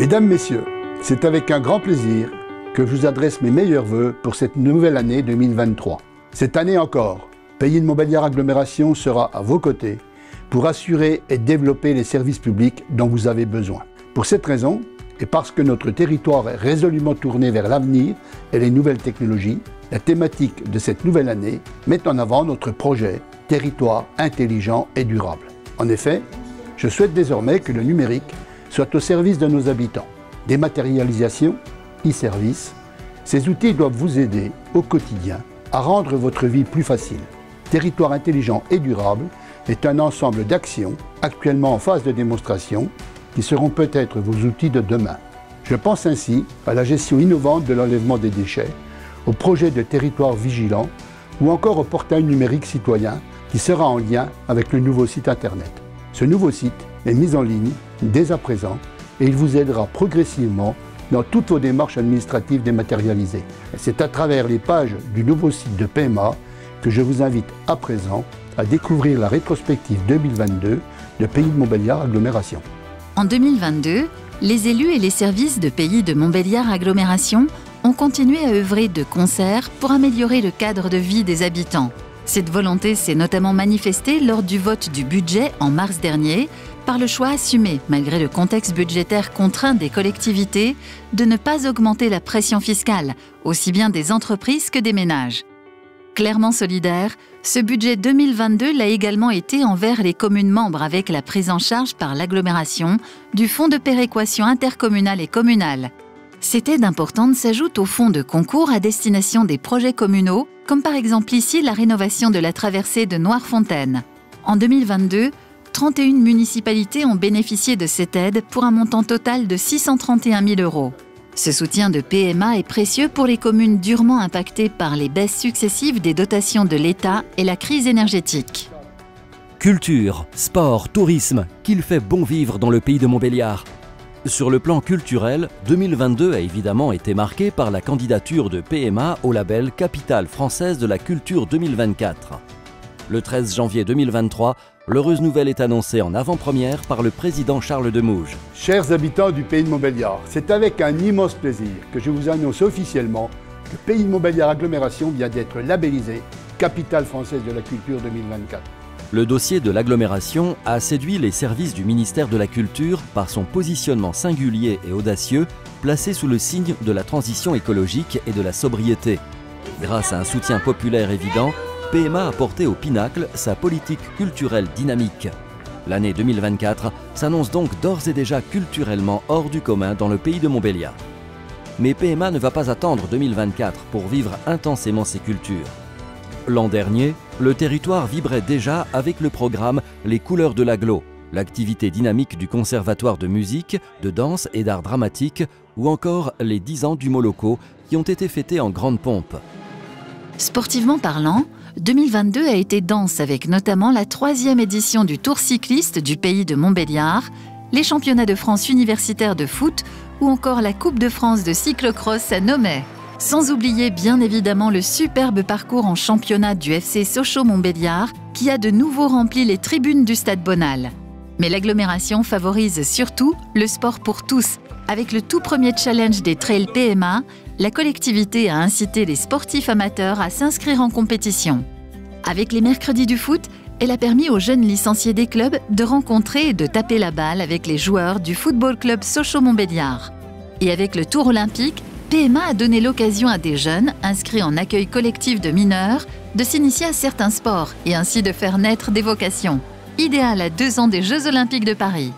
Mesdames, Messieurs, c'est avec un grand plaisir que je vous adresse mes meilleurs vœux pour cette nouvelle année 2023. Cette année encore, Pays de Montbéliard Agglomération sera à vos côtés pour assurer et développer les services publics dont vous avez besoin. Pour cette raison, et parce que notre territoire est résolument tourné vers l'avenir et les nouvelles technologies, la thématique de cette nouvelle année met en avant notre projet Territoire intelligent et durable. En effet, je souhaite désormais que le numérique soit au service de nos habitants. Dématérialisation, e-service, ces outils doivent vous aider au quotidien à rendre votre vie plus facile. Territoire intelligent et durable est un ensemble d'actions actuellement en phase de démonstration qui seront peut-être vos outils de demain. Je pense ainsi à la gestion innovante de l'enlèvement des déchets, au projet de territoire vigilant ou encore au portail numérique citoyen qui sera en lien avec le nouveau site internet. Ce nouveau site est mis en ligne dès à présent et il vous aidera progressivement dans toutes vos démarches administratives dématérialisées. C'est à travers les pages du nouveau site de PMA que je vous invite à présent à découvrir la rétrospective 2022 de Pays de Montbéliard Agglomération. En 2022, les élus et les services de Pays de Montbéliard Agglomération ont continué à œuvrer de concert pour améliorer le cadre de vie des habitants. Cette volonté s'est notamment manifestée lors du vote du budget en mars dernier, par le choix assumé, malgré le contexte budgétaire contraint des collectivités, de ne pas augmenter la pression fiscale, aussi bien des entreprises que des ménages. Clairement solidaire, ce budget 2022 l'a également été envers les communes membres avec la prise en charge par l'agglomération du Fonds de péréquation intercommunale et communale. Cette aide importante s'ajoute au fonds de concours à destination des projets communaux, comme par exemple ici la rénovation de la traversée de Noirfontaine. En 2022, 31 municipalités ont bénéficié de cette aide pour un montant total de 631 000 €. Ce soutien de PMA est précieux pour les communes durement impactées par les baisses successives des dotations de l'État et la crise énergétique. Culture, sport, tourisme, qu'il fait bon vivre dans le Pays de Montbéliard. Sur le plan culturel, 2022 a évidemment été marqué par la candidature de PMA au label Capitale française de la culture 2024. Le 13 janvier 2023, l'heureuse nouvelle est annoncée en avant-première par le président Charles Demouge. Chers habitants du Pays de Montbéliard, c'est avec un immense plaisir que je vous annonce officiellement que Pays de Montbéliard Agglomération vient d'être labellisé Capitale française de la culture 2024. Le dossier de l'agglomération a séduit les services du ministère de la Culture par son positionnement singulier et audacieux, placé sous le signe de la transition écologique et de la sobriété. Grâce à un soutien populaire évident, PMA a porté au pinacle sa politique culturelle dynamique. L'année 2024 s'annonce donc d'ores et déjà culturellement hors du commun dans le Pays de Montbéliard. Mais PMA ne va pas attendre 2024 pour vivre intensément ses cultures. L'an dernier, le territoire vibrait déjà avec le programme Les Couleurs de l'Agglo, l'activité dynamique du Conservatoire de musique, de danse et d'art dramatique, ou encore les 10 ans du Moloko qui ont été fêtés en grande pompe. Sportivement parlant, 2022 a été dense avec notamment la 3e édition du Tour cycliste du Pays de Montbéliard, les championnats de France universitaires de foot ou encore la Coupe de France de cyclocross à Nomay. Sans oublier bien évidemment le superbe parcours en championnat du FC Sochaux-Montbéliard qui a de nouveau rempli les tribunes du Stade Bonal. Mais l'agglomération favorise surtout le sport pour tous. Avec le tout premier challenge des trails PMA, la collectivité a incité les sportifs amateurs à s'inscrire en compétition. Avec les mercredis du foot, elle a permis aux jeunes licenciés des clubs de rencontrer et de taper la balle avec les joueurs du football club Sochaux-Montbéliard. Et avec le Tour olympique, PMA a donné l'occasion à des jeunes, inscrits en accueil collectif de mineurs, de s'initier à certains sports et ainsi de faire naître des vocations. Idéal à 2 ans des Jeux Olympiques de Paris.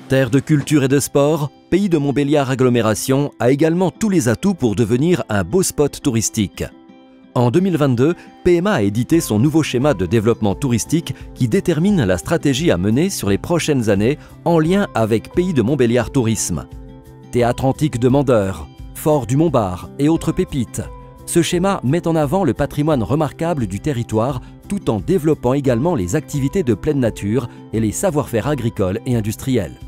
Terre de culture et de sport, Pays de Montbéliard Agglomération a également tous les atouts pour devenir un beau spot touristique. En 2022, PMA a édité son nouveau schéma de développement touristique qui détermine la stratégie à mener sur les prochaines années en lien avec Pays de Montbéliard Tourisme. Théâtre antique de Mandeur, Fort du Montbard et autres pépites. Ce schéma met en avant le patrimoine remarquable du territoire tout en développant également les activités de pleine nature et les savoir-faire agricoles et industriels.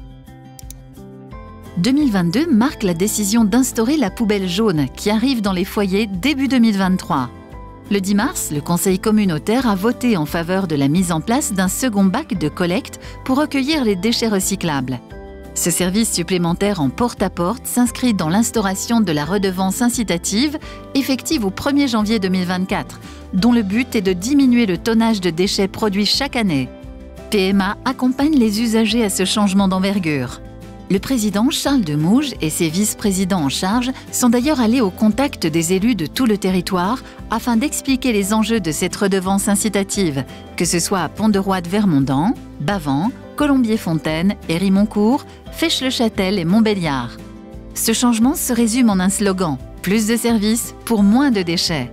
2022 marque la décision d'instaurer la poubelle jaune qui arrive dans les foyers début 2023. Le 10 mars, le conseil communautaire a voté en faveur de la mise en place d'un second bac de collecte pour recueillir les déchets recyclables. Ce service supplémentaire en porte-à-porte s'inscrit dans l'instauration de la redevance incitative effective au 1er janvier 2024, dont le but est de diminuer le tonnage de déchets produits chaque année. PMA accompagne les usagers à ce changement d'envergure. Le président Charles Demouge et ses vice-présidents en charge sont d'ailleurs allés au contact des élus de tout le territoire afin d'expliquer les enjeux de cette redevance incitative, que ce soit à Pont-de-Roide Vermondans, Bavans, Colombier-Fontaine, Hérimoncourt, Fesches-le-Châtel et Montbéliard. Ce changement se résume en un slogan « Plus de services pour moins de déchets ».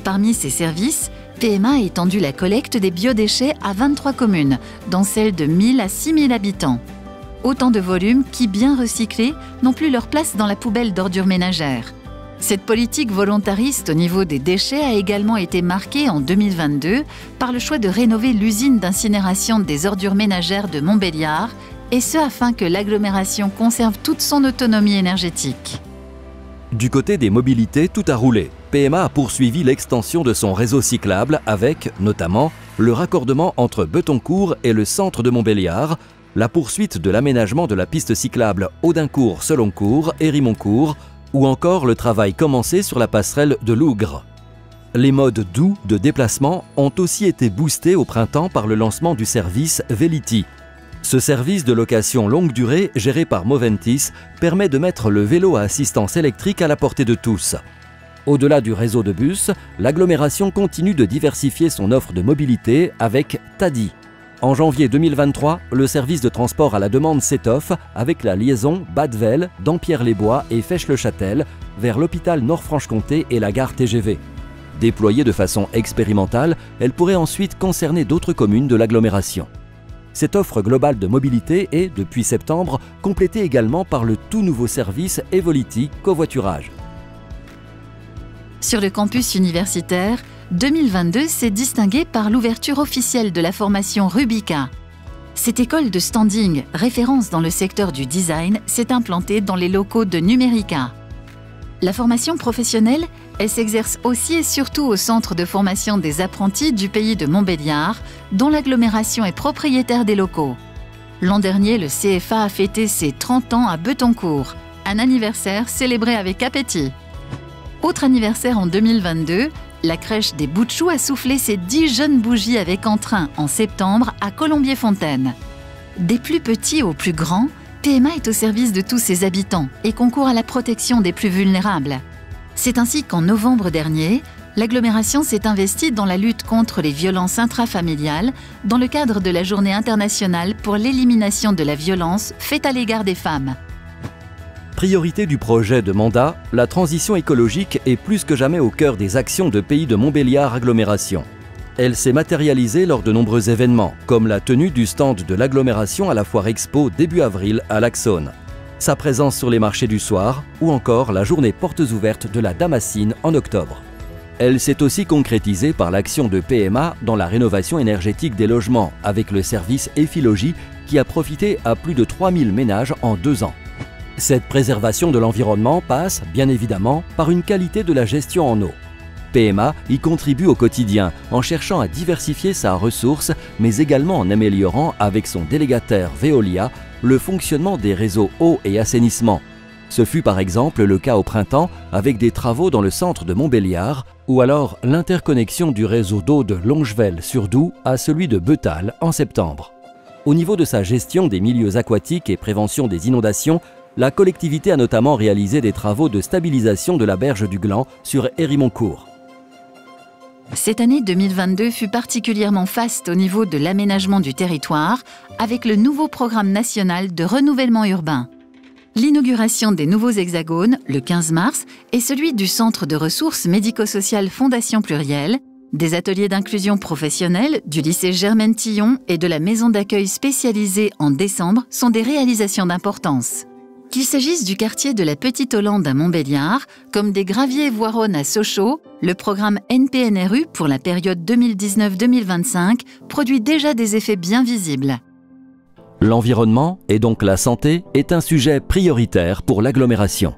Parmi ces services, PMA a étendu la collecte des biodéchets à 23 communes, dont celles de 1000 à 6000 habitants. Autant de volumes qui, bien recyclés, n'ont plus leur place dans la poubelle d'ordures ménagères. Cette politique volontariste au niveau des déchets a également été marquée en 2022 par le choix de rénover l'usine d'incinération des ordures ménagères de Montbéliard, et ce afin que l'agglomération conserve toute son autonomie énergétique. Du côté des mobilités, tout a roulé. PMA a poursuivi l'extension de son réseau cyclable avec, notamment, le raccordement entre Betoncourt et le centre de Montbéliard, la poursuite de l'aménagement de la piste cyclable Audincourt-Seloncourt et Hérimoncourt, ou encore le travail commencé sur la passerelle de Lougre. Les modes doux de déplacement ont aussi été boostés au printemps par le lancement du service Velity. Ce service de location longue durée, géré par Moventis, permet de mettre le vélo à assistance électrique à la portée de tous. Au-delà du réseau de bus, l'agglomération continue de diversifier son offre de mobilité avec Tadi. En janvier 2023, le service de transport à la demande s'étoffe avec la liaison Badvel, Dampierre-les-Bois et Fesches-le-Châtel vers l'hôpital Nord-Franche-Comté et la gare TGV. Déployée de façon expérimentale, elle pourrait ensuite concerner d'autres communes de l'agglomération. Cette offre globale de mobilité est, depuis septembre, complétée également par le tout nouveau service Evolity Covoiturage. Sur le campus universitaire, 2022 s'est distingué par l'ouverture officielle de la formation Rubica. Cette école de standing, référence dans le secteur du design, s'est implantée dans les locaux de Numérica. La formation professionnelle, elle s'exerce aussi et surtout au centre de formation des apprentis du pays de Montbéliard, dont l'agglomération est propriétaire des locaux. L'an dernier, le CFA a fêté ses 30 ans à Betoncourt, un anniversaire célébré avec appétit. Autre anniversaire en 2022, la crèche des Boutchous a soufflé ses 10 jeunes bougies avec entrain en septembre à Colombier-Fontaine. Des plus petits aux plus grands, PMA est au service de tous ses habitants et concourt à la protection des plus vulnérables. C'est ainsi qu'en novembre dernier, l'agglomération s'est investie dans la lutte contre les violences intrafamiliales dans le cadre de la Journée internationale pour l'élimination de la violence faite à l'égard des femmes. Priorité du projet de mandat, la transition écologique est plus que jamais au cœur des actions de Pays de Montbéliard Agglomération. Elle s'est matérialisée lors de nombreux événements, comme la tenue du stand de l'agglomération à la Foire Expo début avril à Laxone, sa présence sur les marchés du soir ou encore la journée portes ouvertes de la Damascine en octobre. Elle s'est aussi concrétisée par l'action de PMA dans la rénovation énergétique des logements avec le service Effilogie qui a profité à plus de 3000 ménages en 2 ans. Cette préservation de l'environnement passe, bien évidemment, par une qualité de la gestion en eau. PMA y contribue au quotidien en cherchant à diversifier sa ressource, mais également en améliorant avec son délégataire Veolia le fonctionnement des réseaux eau et assainissement. Ce fut par exemple le cas au printemps avec des travaux dans le centre de Montbéliard ou alors l'interconnexion du réseau d'eau de Longevel-sur-Doubs à celui de Beutal en septembre. Au niveau de sa gestion des milieux aquatiques et prévention des inondations, la collectivité a notamment réalisé des travaux de stabilisation de la berge du Gland sur Hérimoncourt. Cette année 2022 fut particulièrement faste au niveau de l'aménagement du territoire avec le nouveau programme national de renouvellement urbain. L'inauguration des nouveaux hexagones, le 15 mars, et celui du Centre de ressources médico-sociales Fondation Pluriel, des ateliers d'inclusion professionnelle du lycée Germaine Tillon et de la maison d'accueil spécialisée en décembre sont des réalisations d'importance. Qu'il s'agisse du quartier de la Petite Hollande à Montbéliard, comme des Graviers Voironnes à Sochaux, le programme NPNRU pour la période 2019-2025 produit déjà des effets bien visibles. L'environnement, et donc la santé, est un sujet prioritaire pour l'agglomération.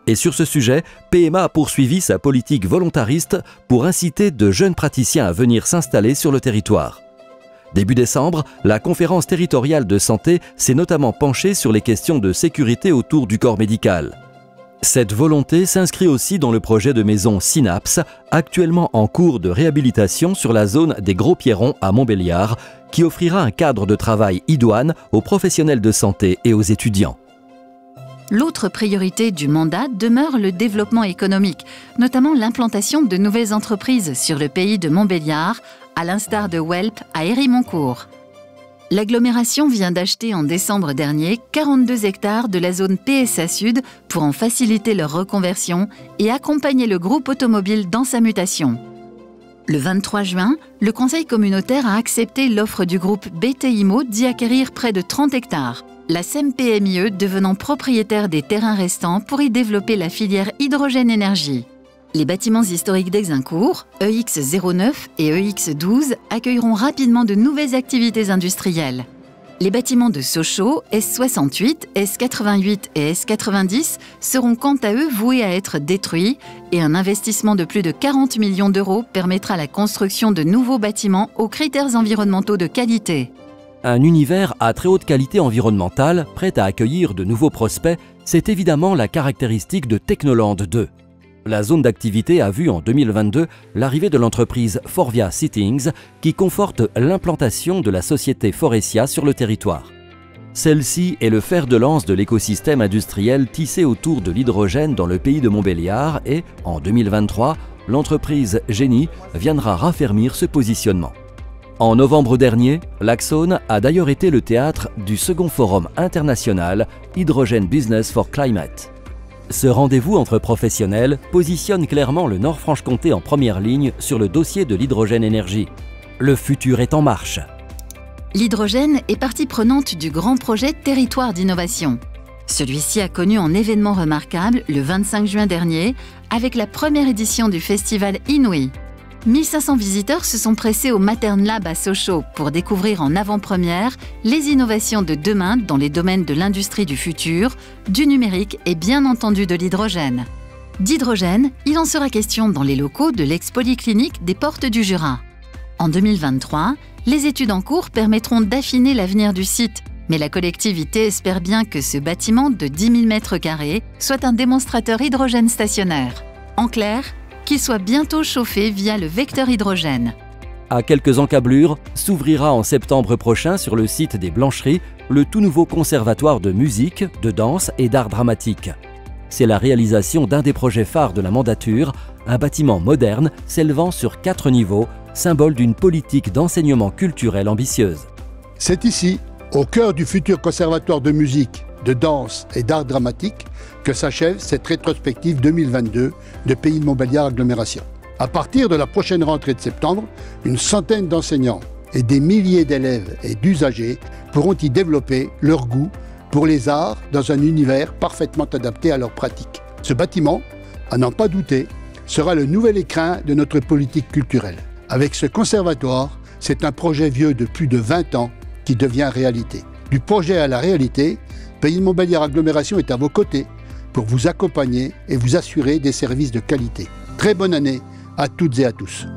Et sur ce sujet, PMA a poursuivi sa politique volontariste pour inciter de jeunes praticiens à venir s'installer sur le territoire. Début décembre, la conférence territoriale de santé s'est notamment penchée sur les questions de sécurité autour du corps médical. Cette volonté s'inscrit aussi dans le projet de maison Synapse, actuellement en cours de réhabilitation sur la zone des Gros Pierrons à Montbéliard, qui offrira un cadre de travail idoine aux professionnels de santé et aux étudiants. L'autre priorité du mandat demeure le développement économique, notamment l'implantation de nouvelles entreprises sur le pays de Montbéliard, à l'instar de Welp à Hérimoncourt. L'agglomération vient d'acheter en décembre dernier 42 hectares de la zone PSA Sud pour en faciliter leur reconversion et accompagner le groupe automobile dans sa mutation. Le 23 juin, le conseil communautaire a accepté l'offre du groupe BTIMO d'y acquérir près de 30 hectares. La SEMPMIE devenant propriétaire des terrains restants pour y développer la filière hydrogène-énergie. Les bâtiments historiques d'Exincourt, EX09 et EX12, accueilleront rapidement de nouvelles activités industrielles. Les bâtiments de Sochaux, S68, S88 et S90 seront quant à eux voués à être détruits et un investissement de plus de 40 millions d'euros permettra la construction de nouveaux bâtiments aux critères environnementaux de qualité. Un univers à très haute qualité environnementale, prêt à accueillir de nouveaux prospects, c'est évidemment la caractéristique de Technoland 2. La zone d'activité a vu en 2022 l'arrivée de l'entreprise Forvia Sittings qui conforte l'implantation de la société Forestia sur le territoire. Celle-ci est le fer de lance de l'écosystème industriel tissé autour de l'hydrogène dans le pays de Montbéliard et, en 2023, l'entreprise Génie viendra raffermir ce positionnement. En novembre dernier, l'Axone a d'ailleurs été le théâtre du second forum international Hydrogen Business for Climate. Ce rendez-vous entre professionnels positionne clairement le Nord-Franche-Comté en première ligne sur le dossier de l'hydrogène-énergie. Le futur est en marche. L'hydrogène est partie prenante du grand projet Territoire d'innovation. Celui-ci a connu un événement remarquable le 25 juin dernier avec la première édition du festival Inouï. 1500 visiteurs se sont pressés au Matern Lab à Sochaux pour découvrir en avant-première les innovations de demain dans les domaines de l'industrie du futur, du numérique et bien entendu de l'hydrogène. D'hydrogène, il en sera question dans les locaux de l'ex-polyclinique des Portes du Jura. En 2023, les études en cours permettront d'affiner l'avenir du site, mais la collectivité espère bien que ce bâtiment de 10 000 m² soit un démonstrateur hydrogène stationnaire. En clair, qu'il soit bientôt chauffé via le vecteur hydrogène. À quelques encablures, s'ouvrira en septembre prochain sur le site des Blancheries le tout nouveau conservatoire de musique, de danse et d'art dramatique. C'est la réalisation d'un des projets phares de la mandature, un bâtiment moderne s'élevant sur 4 niveaux, symbole d'une politique d'enseignement culturel ambitieuse. C'est ici, au cœur du futur conservatoire de musique, de danse et d'art dramatique, que s'achève cette rétrospective 2022 de Pays de Montbéliard Agglomération. À partir de la prochaine rentrée de septembre, une centaine d'enseignants et des milliers d'élèves et d'usagers pourront y développer leur goût pour les arts dans un univers parfaitement adapté à leur pratique. Ce bâtiment, à n'en pas douter, sera le nouvel écrin de notre politique culturelle. Avec ce conservatoire, c'est un projet vieux de plus de 20 ans qui devient réalité. Du projet à la réalité, Pays de Montbéliard Agglomération est à vos côtés pour vous accompagner et vous assurer des services de qualité. Très bonne année à toutes et à tous.